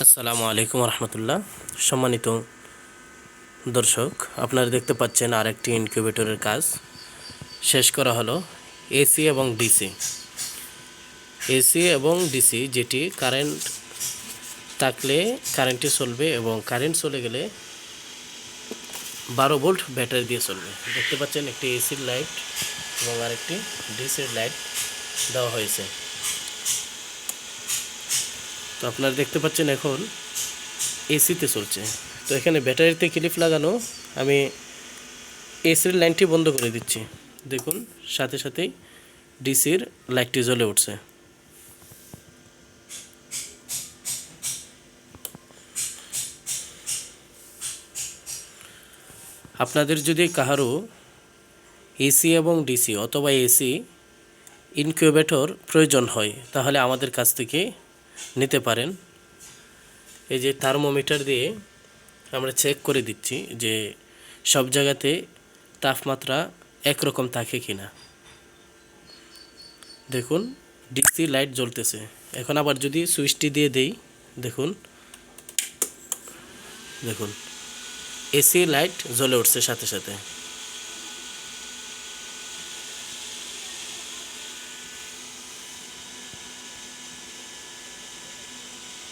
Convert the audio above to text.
আসসালামু আলাইকুম রহমতুল্লাহ। সম্মানিত দর্শক, আপনারা দেখতে পাচ্ছেন আরেকটি ইনকিউবেটরের কাজ শেষ করা হলো। এসি এবং ডিসি যেটি কারেন্ট থাকলে কারেন্টে চলবে এবং কারেন্ট চলে গেলে 12 ভোল্ট ব্যাটারি দিয়ে চলবে। দেখতে পাচ্ছেন একটি এসির লাইট এবং আরেকটি ডিসির লাইট দেওয়া হয়েছে। তো আপনারা দেখতে পাচ্ছেন এখন এসিতে চলছে। তো এখানে ব্যাটারিতে ক্লিপ লাগানো, আমি এসির লাইনটি বন্ধ করে দিচ্ছি। দেখুন সাথে সাথেই ডিসির লাইটটি জ্বলে উঠছে। আপনাদের যদি কাহারও এসি এবং ডিসি অথবা এসি ইনকিউবেটর প্রয়োজন হয় তাহলে আমাদের কাছ থেকে নিতে পারেন। এই যে থার্মোমিটার দিয়ে আমরা চেক করে দিচ্ছি যে সব জায়গাতে তাপমাত্রা একরকম থাকে কিনা। দেখুন ডিসি লাইট জ্বলতেছে। এখন আবার যদি সুইচটি দিয়ে দেই, দেখুন দেখুন এসি লাইট জ্বলে উঠছে সাথে সাথে।